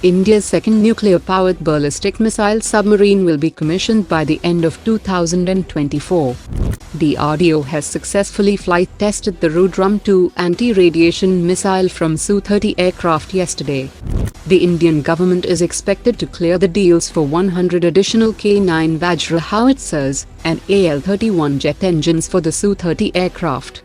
India's second nuclear-powered ballistic missile submarine will be commissioned by the end of 2024. DRDO has successfully flight tested the Rudram-2 anti-radiation missile from Su-30 aircraft yesterday. The Indian government is expected to clear the deals for 100 additional K9 Vajra howitzers and AL-31 jet engines for the Su-30 aircraft.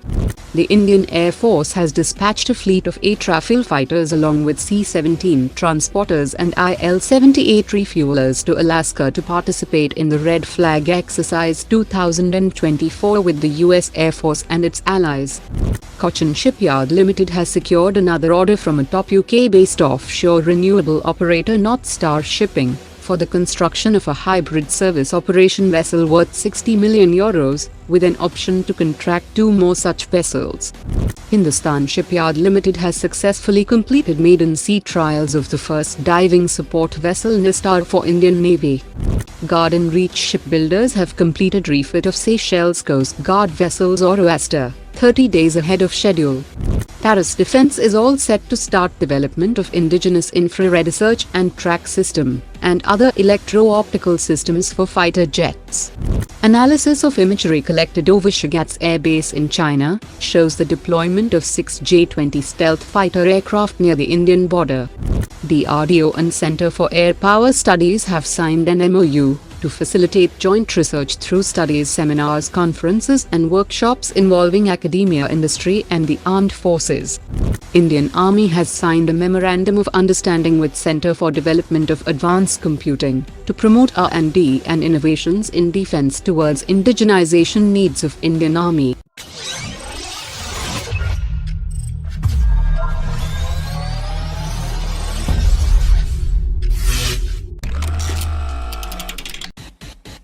The Indian Air Force has dispatched a fleet of 8 Rafale fighters along with C-17 transporters and IL-78 refuelers to Alaska to participate in the Red Flag Exercise 2024 with the US Air Force and its allies. Cochin Shipyard Limited has secured another order from a top UK-based offshore renewable operator North Star Shipping for the construction of a hybrid service operation vessel worth €60 million, with an option to contract 2 more such vessels. Hindustan Shipyard Limited has successfully completed maiden sea trials of the first diving support vessel Nistar for Indian Navy. Garden Reach Shipbuilders have completed refit of Seychelles Coast Guard vessel Zoroaster, 30 days ahead of schedule. Paris Defence is all set to start development of indigenous infrared search and track system and other electro-optical systems for fighter jets. Analysis of imagery collected over Shigatse Air Base in China shows the deployment of 6 J-20 stealth fighter aircraft near the Indian border. DRDO and Centre for Air Power Studies have signed an MOU to facilitate joint research through studies, seminars, conferences and workshops involving academia, industry and the armed forces. Indian Army has signed a Memorandum of Understanding with Centre for Development of Advanced Computing to promote R&D and innovations in defence towards indigenization needs of Indian Army.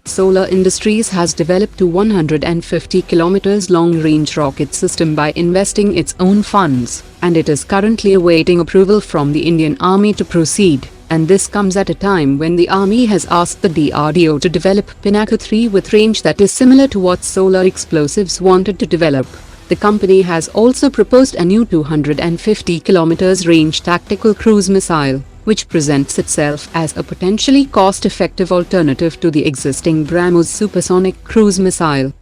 Solar Industries has developed a 150 km long-range rocket system by investing its own funds, and it is currently awaiting approval from the Indian Army to proceed, and this comes at a time when the Army has asked the DRDO to develop Pinaka-3 with range that is similar to what Solar Explosives wanted to develop. The company has also proposed a new 250 km range tactical cruise missile, which presents itself as a potentially cost-effective alternative to the existing BrahMos supersonic cruise missile.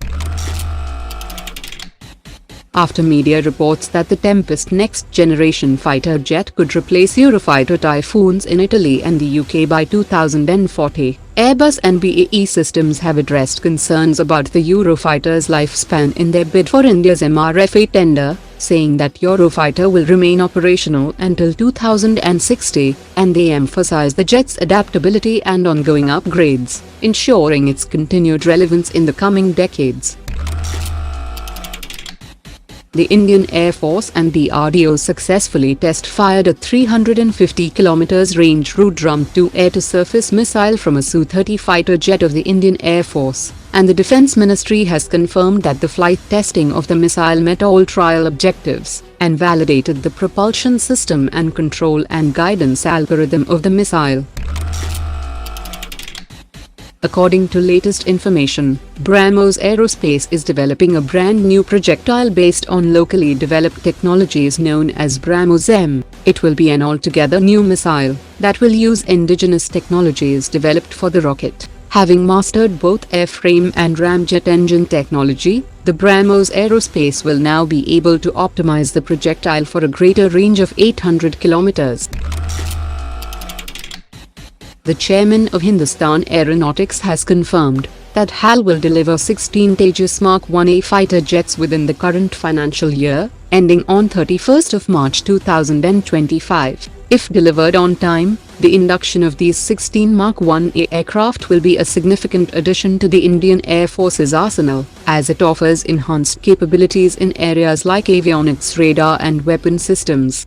After media reports that the Tempest next-generation fighter jet could replace Eurofighter Typhoons in Italy and the UK by 2040, Airbus and BAE Systems have addressed concerns about the Eurofighter's lifespan in their bid for India's MRFA tender, saying that Eurofighter will remain operational until 2060, and they emphasize the jet's adaptability and ongoing upgrades, ensuring its continued relevance in the coming decades. The Indian Air Force and DRDO successfully test-fired a 350 km range Rudram-2 air-to-surface missile from a Su-30 fighter jet of the Indian Air Force, and the Defence Ministry has confirmed that the flight testing of the missile met all trial objectives and validated the propulsion system and control and guidance algorithm of the missile. According to latest information, BrahMos Aerospace is developing a brand new projectile based on locally developed technologies known as BrahMos M. It will be an altogether new missile that will use indigenous technologies developed for the rocket. Having mastered both airframe and ramjet engine technology, the BrahMos Aerospace will now be able to optimize the projectile for a greater range of 800 kilometers. The chairman of Hindustan Aeronautics has confirmed that HAL will deliver 16 Tejas Mark 1A fighter jets within the current financial year, ending on 31st of March 2025. If delivered on time, the induction of these 16 Mark 1A aircraft will be a significant addition to the Indian Air Force's arsenal, as it offers enhanced capabilities in areas like avionics, radar and weapon systems.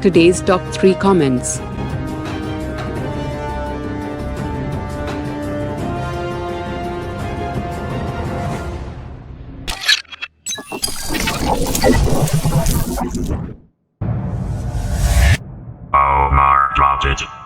Today's top 3 comments. Omar dropped it.